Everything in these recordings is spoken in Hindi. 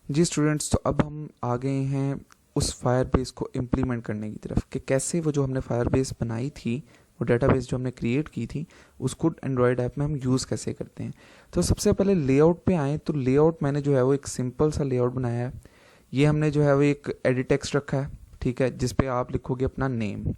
जी स्टूडेंट्स, तो अब हम आ गए हैं उस फायरबेस को इम्प्लीमेंट करने की तरफ कि कैसे वो जो हमने फायरबेस बनाई थी, वो डेटाबेस जो हमने क्रिएट की थी, उसको एंड्रॉयड ऐप में हम यूज़ कैसे करते हैं। तो सबसे पहले लेआउट पे आए तो लेआउट मैंने जो है वो एक सिंपल सा लेआउट बनाया है। ये हमने जो है वो एक एडिट टेक्स्ट रखा है, ठीक है, जिस पे आप लिखोगे अपना नेम।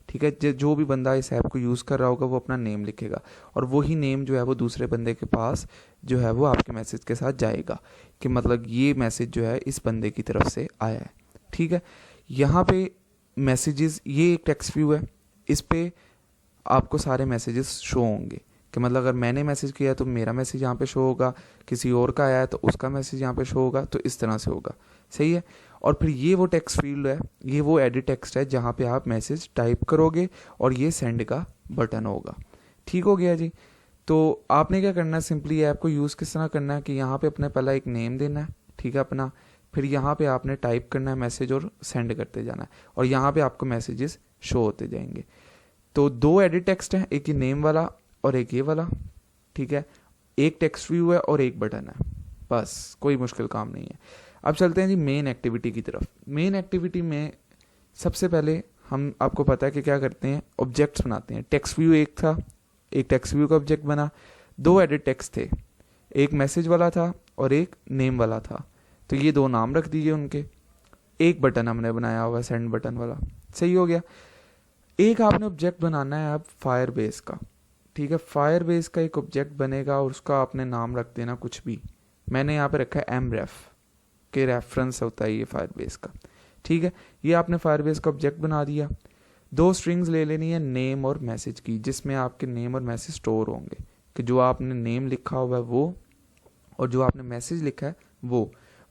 ठीक है, जो भी बंदा इस ऐप को यूज़ कर रहा होगा वो अपना नेम लिखेगा और वही नेम जो है वो दूसरे बंदे के पास जो है वो आपके मैसेज के साथ जाएगा कि मतलब ये मैसेज जो है इस बंदे की तरफ से आया है। ठीक है, यहाँ पे मैसेजेस, ये एक टेक्स्ट व्यू है, इस पे आपको सारे मैसेजेस शो होंगे कि मतलब अगर मैंने मैसेज किया है तो मेरा मैसेज यहाँ पे शो होगा, किसी और का आया है तो उसका मैसेज यहाँ पे शो होगा, तो इस तरह से होगा। सही है। और फिर ये वो टेक्स्ट फील्ड है, ये वो एडिट टेक्स्ट है जहाँ पे आप मैसेज टाइप करोगे और ये सेंड का बटन होगा। ठीक हो गया जी। तो आपने क्या करना है, सिंपली ऐप को यूज़ किस तरह करना है कि यहाँ पे अपने पहला एक नेम देना है, ठीक है अपना, फिर यहाँ पे आपने टाइप करना है मैसेज और सेंड करते जाना है और यहाँ पे आपको मैसेजेस शो होते जाएंगे। तो दो एडिट टेक्स्ट हैं, एक ये नेम वाला और एक ये वाला। ठीक है, एक टेक्स्ट व्यू है और एक बटन है, बस कोई मुश्किल काम नहीं है। अब चलते हैं जी मेन एक्टिविटी की तरफ। मेन एक्टिविटी में सबसे पहले हम, आपको पता है कि क्या करते हैं, ऑब्जेक्ट्स बनाते हैं। टेक्स्ट व्यू एक था, एक टेक्स्ट व्यू का ऑब्जेक्ट बना, दो एडिट टेक्स्ट थे, एक मैसेज वाला था और एक नेम वाला था, तो ये दो नाम रख दीजिए उनके। एक बटन हमने बनाया हुआ सेंड बटन वाला। सही हो गया। एक आपने ऑब्जेक्ट बनाना है अब फायर बेस का। ठीक है, फायर बेस का एक ऑब्जेक्ट बनेगा और उसका आपने नाम रख देना कुछ भी। मैंने यहाँ पे रखा है mref के रेफरेंस होता है ये फायर बेस का। ठीक है, ये आपने फायर बेस का ऑब्जेक्ट बना दिया। दो स्ट्रिंग्स ले लेनी है नेम और मैसेज की, जिसमें आपके नेम और मैसेज स्टोर होंगे कि जो आपने नेम लिखा हुआ है वो और जो आपने मैसेज लिखा है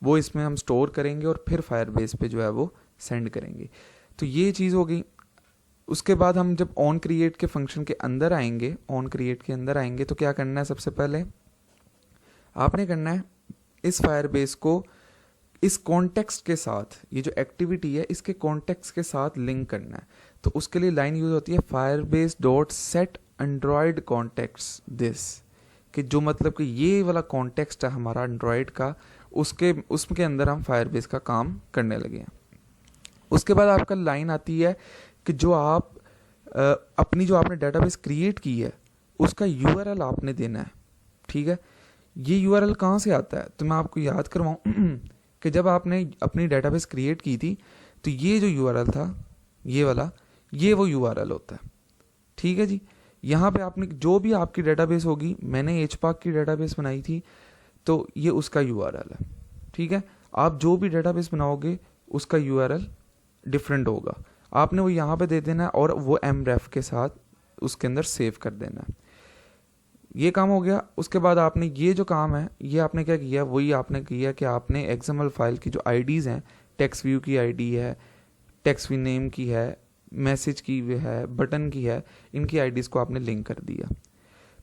वो इसमें हम स्टोर करेंगे और फिर फायर बेस पे जो है वो सेंड करेंगे। तो ये चीज़ हो गई। उसके बाद हम जब ऑन क्रिएट के फंक्शन के अंदर आएंगे, ऑन क्रिएट के अंदर आएंगे तो क्या करना है, सबसे पहले आपने करना है इस फायर बेस को इस कॉन्टेक्स्ट के साथ, ये जो एक्टिविटी है इसके कॉन्टेक्स्ट के साथ लिंक करना है। तो उसके लिए लाइन यूज होती है Firebase dot set Android contacts this, कि जो मतलब कि ये वाला कॉन्टेक्स्ट है हमारा एंड्रॉयड का, उसके अंदर हम फायरबेस का काम करने लगे हैं। उसके बाद आपका लाइन आती है कि जो आप अपनी जो आपने डेटाबेस क्रिएट की है उसका यूआरएल आपने देना है। ठीक है, ये यूआरएल कहाँ से आता है, तो मैं आपको याद करवाऊँ कि जब आपने अपनी डेटाबेस क्रिएट की थी तो ये जो यूआरएल था, ये वाला, ये वो यूआरएल होता है। ठीक है जी, यहाँ पे आपने जो भी आपकी डेटाबेस होगी, मैंने एचपाक की डेटाबेस बनाई थी तो ये उसका यूआरएल है। ठीक है, आप जो भी डेटाबेस बनाओगे उसका यूआरएल डिफरेंट होगा, आपने वो यहाँ पे दे देना है और वो mref के साथ उसके अंदर सेव कर देना है। ये काम हो गया। उसके बाद आपने ये जो काम है ये आपने क्या किया, वही आपने किया कि आपने XML फाइल की जो आईडीज़ हैं, टेक्स्ट व्यू की आईडी है, टेक्स्ट व्यू नेम की है, मैसेज की है, बटन की है, इनकी आईडीज़ को आपने लिंक कर दिया।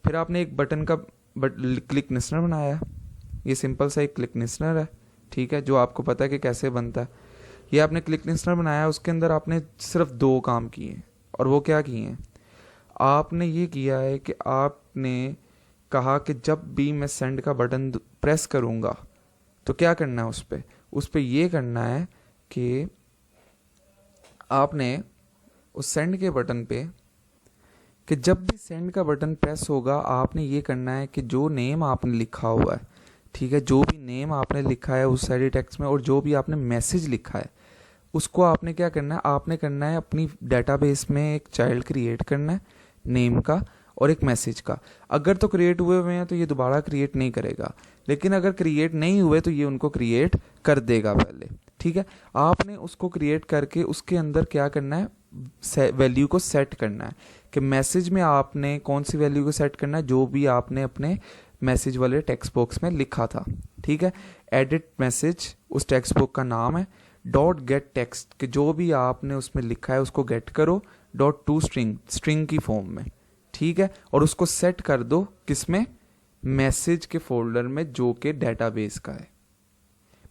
फिर आपने एक बटन का क्लिक लिसनर बनाया है। ये सिंपल सा एक क्लिक लिसनर है, ठीक है, जो आपको पता है कि कैसे बनता है। ये आपने क्लिक लिसनर बनाया, उसके अंदर आपने सिर्फ दो काम किए, और वो क्या किए हैं, आपने ये किया है कि आपने कहा कि जब भी मैं सेंड का बटन प्रेस करूँगा तो क्या करना है, उस पर ये करना है कि आपने उस सेंड के बटन पे, कि जब भी सेंड का बटन प्रेस होगा आपने ये करना है कि जो नेम आपने लिखा हुआ है, ठीक है, जो भी नेम आपने लिखा है उस साइड टेक्स्ट में और जो भी आपने मैसेज लिखा है उसको आपने क्या करना है, आपने करना है अपनी डेटाबेस में एक चाइल्ड क्रिएट करना है नेम का और एक मैसेज का। अगर तो क्रिएट हुए हुए हैं तो ये दोबारा क्रिएट नहीं करेगा, लेकिन अगर क्रिएट नहीं हुए तो ये उनको क्रिएट कर देगा पहले। ठीक है, आपने उसको क्रिएट करके उसके अंदर क्या करना है, वैल्यू को सेट करना है कि मैसेज में आपने कौन सी वैल्यू को सेट करना है, जो भी आपने अपने मैसेज वाले टेक्स्ट बॉक्स में लिखा था। ठीक है, एडिट मैसेज उस टेक्स्ट बुक का नाम है, डॉट गेट टेक्स्ट कि जो भी आपने उसमें लिखा है उसको गेट करो, डॉट टू स्ट्रिंग की फॉर्म में। ठीक है, और उसको सेट कर दो किसमें, मैसेज के फोल्डर में जो कि डेटाबेस का है।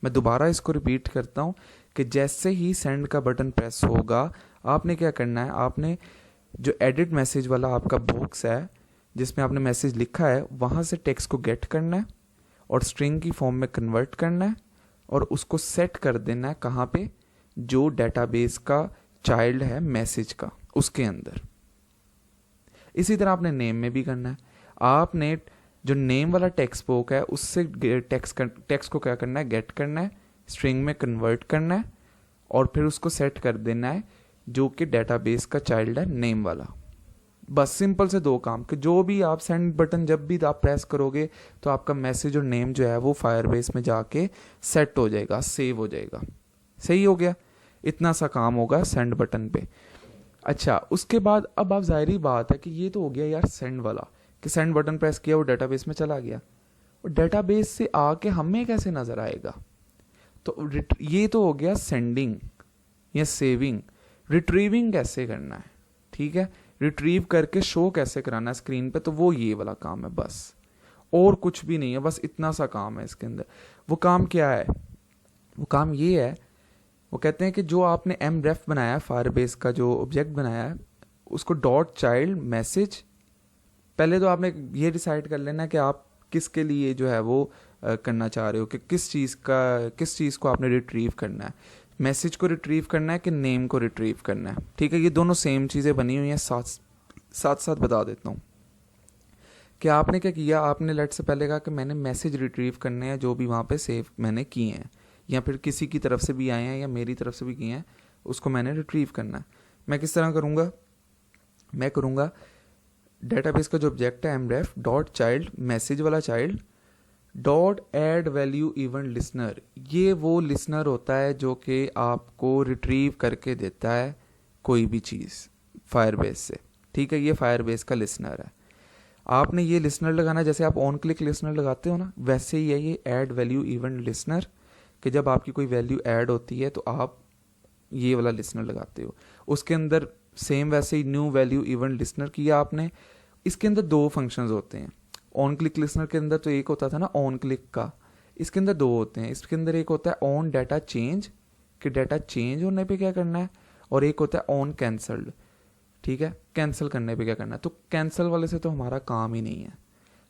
मैं दोबारा इसको रिपीट करता हूँ कि जैसे ही सेंड का बटन प्रेस होगा आपने क्या करना है, आपने जो एडिट मैसेज वाला आपका बॉक्स है जिसमें आपने मैसेज लिखा है वहाँ से टेक्स्ट को गेट करना है और स्ट्रिंग की फॉर्म में कन्वर्ट करना है और उसको सेट कर देना है कहाँ पे, जो डेटाबेस का चाइल्ड है मैसेज का, उसके अंदर। इसी तरह आपने नेम में भी करना है। आपने जो नेम वाला टेक्स्ट बुक है उससे टेक्स्ट को क्या करना है, गेट करना है, स्ट्रिंग में कन्वर्ट करना है और फिर उसको सेट कर देना है जो कि डेटाबेस का चाइल्ड है नेम वाला। बस सिंपल से दो काम कि जो भी आप सेंड बटन जब भी आप प्रेस करोगे तो आपका मैसेज और नेम जो है वो फायरबेस में जाके सेट हो जाएगा, सेव हो जाएगा। सही हो गया, इतना सा काम होगा सेंड बटन पे। अच्छा, उसके बाद अब आप जाहिर बात है कि ये तो हो गया यार सेंड वाला, कि सेंड बटन प्रेस किया वो डेटाबेस में चला गया, और डेटाबेस से आके हमें कैसे नजर आएगा। तो ये तो हो गया सेंडिंग या सेविंग। रिट्रीविंग कैसे करना है, ठीक है, रिट्रीव करके शो कैसे कराना है स्क्रीन पे, तो वो ये वाला काम है बस, और कुछ भी नहीं है, बस इतना सा काम है इसके अंदर। वो काम क्या है, वो काम ये है, वो कहते हैं कि जो आपने mref बनाया है, फायरबेस का जो ऑब्जेक्ट बनाया है, उसको डॉट चाइल्ड मैसेज, पहले तो आपने ये डिसाइड कर लेना है कि आप किसके लिए जो है वो करना चाह रहे हो, कि किस चीज़ को आपने रिट्रीव करना है, मैसेज को रिट्रीव करना है कि नेम को रिट्रीव करना है। ठीक है, ये दोनों सेम चीज़ें बनी हुई हैं, साथ बता देता हूँ कि आपने क्या किया। आपने लेट से पहले कहा कि मैंने मैसेज रिट्रीव करने हैं जो भी वहाँ पे सेव मैंने किए हैं, या फिर किसी की तरफ से भी आए हैं या मेरी तरफ से भी किए हैं, उसको मैंने रिट्रीव करना है। मैं किस तरह करूँगा, मैं करूँगा डेटाबेस का जो ऑब्जेक्ट है mref डॉट चाइल्ड, मैसेज वाला child, dot add value event listener. ये वो लिसनर होता है जो कि आपको रिट्रीव करके देता है कोई भी चीज़ फायरबेस से। ठीक है, ये फायरबेस का लिसनर है। आपने ये लिसनर लगाना, जैसे आप ऑन क्लिक लिसनर लगाते हो ना, वैसे ही है ये ऐड वैल्यू इवेंट लिसनर, कि जब आपकी कोई वैल्यू ऐड होती है तो आप ये वाला लिसनर लगाते हो। उसके अंदर सेम वैसे ही न्यू वैल्यू इवेंट लिसनर किया आपने। इसके अंदर दो फंक्शंस होते हैं। ऑन क्लिक लिसनर के अंदर तो एक होता था ना ऑन क्लिक का, इसके अंदर दो होते हैं। इसके अंदर एक होता है ऑन डाटा चेंज, कि डाटा चेंज होने पे क्या करना है, और एक होता है ऑन कैंसल्ड। ठीक है, कैंसिल करने पे क्या करना है। तो कैंसिल वाले से तो हमारा काम ही नहीं है,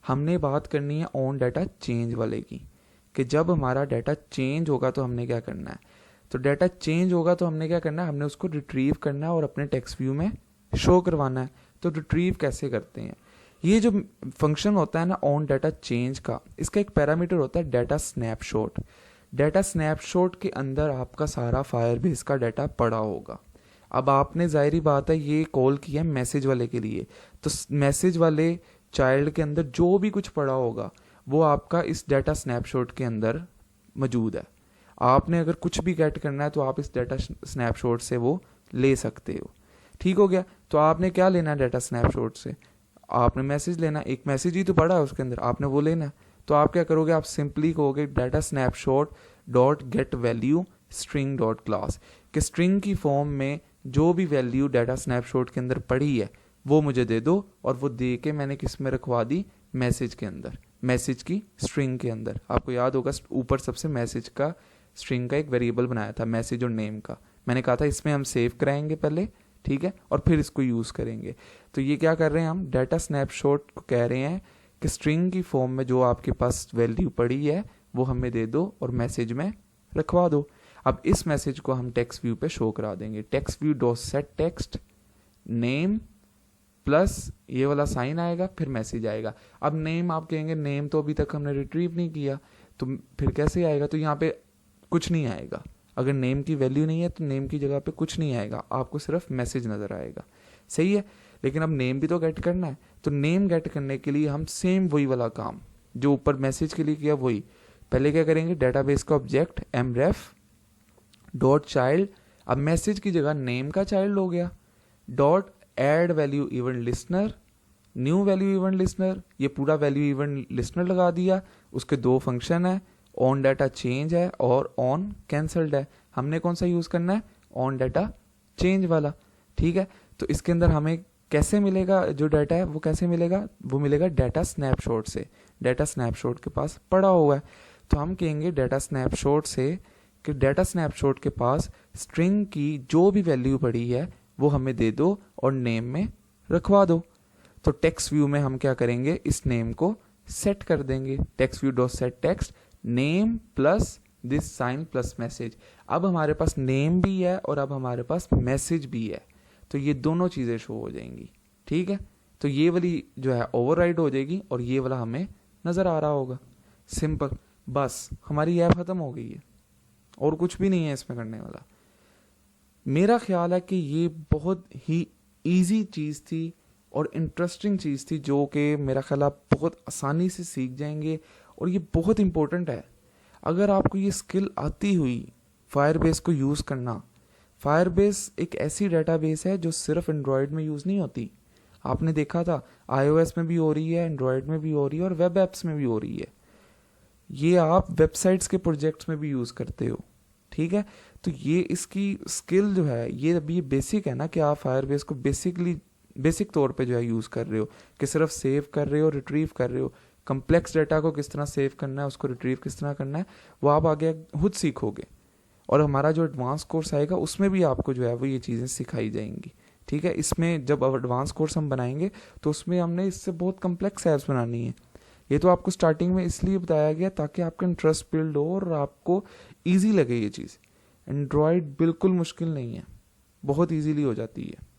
हमने बात करनी है ऑन डाटा चेंज वाले की, कि जब हमारा डाटा चेंज होगा तो हमने क्या करना है। तो डाटा चेंज होगा तो हमने क्या करना है, हमने उसको रिट्रीव करना है और अपने टेक्स्ट व्यू में शो करवाना है। तो रिट्रीव कैसे करते हैं, ये जो फंक्शन होता है ना ऑन डाटा चेंज का, इसका एक पैरामीटर होता है डाटा स्नैपशॉट। डाटा स्नैपशॉट के अंदर आपका सारा फायरबेस का डाटा पड़ा होगा। अब आपने जाहिर बात है ये कॉल किया मैसेज वाले के लिए, तो मैसेज वाले चाइल्ड के अंदर जो भी कुछ पड़ा होगा वो आपका इस डाटा स्नैपशॉट के अंदर मौजूद है। आपने अगर कुछ भी गेट करना है तो आप इस डाटा स्नैपशॉट से वो ले सकते हो। ठीक हो गया, तो आपने क्या लेना है डाटा स्नैपशॉट से, आपने मैसेज लेना, एक मैसेज ही तो पड़ा है उसके अंदर, आपने वो लेना है। तो आप क्या करोगे, आप सिंपली कहोगे data snapshot dot get value string dot class, कि स्ट्रिंग की फॉर्म में जो भी वैल्यू डाटा स्नैपशॉट के अंदर पड़ी है वो मुझे दे दो, और वो दे के मैंने किस में रखवा दी, मैसेज के अंदर, मैसेज की स्ट्रिंग के अंदर। आपको याद होगा ऊपर सबसे मैसेज का स्ट्रिंग का एक वेरिएबल बनाया था, मैसेज और नेम का। मैंने कहा था इसमें हम सेव कराएंगे पहले, ठीक है, और फिर इसको यूज़ करेंगे। तो ये क्या कर रहे हैं, हम डाटा स्नैपशॉट को कह रहे हैं कि स्ट्रिंग की फॉर्म में जो आपके पास वैल्यू पड़ी है वो हमें दे दो और मैसेज में रखवा दो। अब इस मैसेज को हम टेक्स्ट व्यू पे शो करा देंगे। Text view dot set text name plus ये वाला साइन आएगा, फिर मैसेज आएगा। अब नेम आप कहेंगे नेम तो अभी तक हमने रिट्रीव नहीं किया, तो फिर कैसे आएगा। तो यहाँ पे कुछ नहीं आएगा, अगर नेम की वैल्यू नहीं है तो नेम की जगह पे कुछ नहीं आएगा, आपको सिर्फ मैसेज नजर आएगा। सही है, लेकिन अब नेम भी तो गेट करना है। तो नेम गेट करने के लिए हम सेम वही वाला काम जो ऊपर मैसेज के लिए किया वही, पहले क्या करेंगे, डेटाबेस का ऑब्जेक्ट mref डॉट चाइल्ड, अब मैसेज की जगह नेम का चाइल्ड हो गया, dot add value event listener, new value event listener, ये पूरा वैल्यू इवेंट लिसनर लगा दिया। उसके दो फंक्शन है, ऑन डाटा चेंज है और ऑन कैंसल्ड है। हमने कौन सा यूज करना है, ऑन डाटा चेंज वाला। ठीक है, तो इसके अंदर हमें कैसे मिलेगा जो डाटा है, वो कैसे मिलेगा, वो मिलेगा डाटा स्नैपशॉट से। डाटा स्नैपशॉट के पास पड़ा हुआ है, तो हम कहेंगे डाटा स्नैपशॉट से कि डाटा स्नैपशॉट के पास स्ट्रिंग की जो भी वैल्यू पड़ी है वो हमें दे दो और नेम में रखवा दो। तो टेक्स्ट व्यू में हम क्या करेंगे, इस नेम को सेट कर देंगे। Text view dot set text name plus this sign plus message. अब हमारे पास नेम भी है और अब हमारे पास मैसेज भी है, तो ये दोनों चीज़ें शो हो जाएंगी। ठीक है, तो ये वाली जो है ओवरराइड हो जाएगी और ये वाला हमें नज़र आ रहा होगा। सिंपल, बस हमारी ऐप ख़त्म हो गई है और कुछ भी नहीं है इसमें करने वाला। मेरा ख्याल है कि ये बहुत ही ईजी चीज़ थी और इंटरेस्टिंग चीज़ थी, जो कि मेरा ख्याल आप बहुत आसानी से सीख जाएंगे और ये बहुत इंपॉर्टेंट है। अगर आपको ये स्किल आती हुई फायरबेस को यूज़ करना, फायरबेस एक ऐसी डेटाबेस है जो सिर्फ एंड्रॉयड में यूज़ नहीं होती। आपने देखा था iOS में भी हो रही है, एंड्रॉयड में भी हो रही है और वेब एप्स में भी हो रही है। ये आप वेबसाइट्स के प्रोजेक्ट्स में भी यूज़ करते हो। ठीक है, तो ये इसकी स्किल जो है, ये अभी बेसिक है ना कि आप फायरबेस को बेसिक तौर पे जो है यूज़ कर रहे हो, कि सिर्फ सेव कर रहे हो, रिट्रीव कर रहे हो। कम्प्लेक्स डेटा को किस तरह सेव करना है, उसको रिट्रीव किस तरह करना है, वो आप आगे खुद सीखोगे। और हमारा जो एडवांस कोर्स आएगा उसमें भी आपको जो है वो ये चीज़ें सिखाई जाएंगी। ठीक है, इसमें जब एडवांस कोर्स हम बनाएंगे तो उसमें हमने इससे बहुत कम्प्लेक्स ऐप्स बनानी है। ये तो आपको स्टार्टिंग में इसलिए बताया गया ताकि आपका इंटरेस्ट बिल्ड हो और आपको ईजी लगे ये चीज़। एंड्रॉयड बिल्कुल मुश्किल नहीं है, बहुत ईजीली हो जाती है।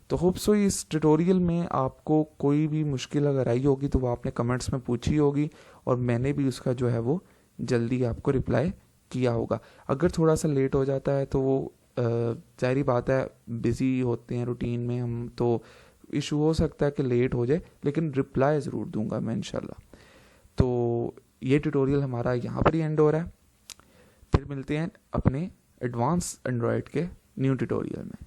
तो होप सो इस ट्यूटोरियल में आपको कोई भी मुश्किल अगर आई होगी तो वो आपने कमेंट्स में पूछी होगी और मैंने भी उसका जो है वो जल्दी आपको रिप्लाई किया होगा। अगर थोड़ा सा लेट हो जाता है तो वो जाहिर बात है, बिज़ी होते हैं रूटीन में हम, तो इशू हो सकता है कि लेट हो जाए, लेकिन रिप्लाई ज़रूर दूंगा मैं इंशाल्लाह। तो ये ट्यूटोरियल हमारा यहाँ पर ही एंड हो रहा है। फिर मिलते हैं अपने एडवांस एंड्रॉयड के न्यू ट्यूटोरियल में।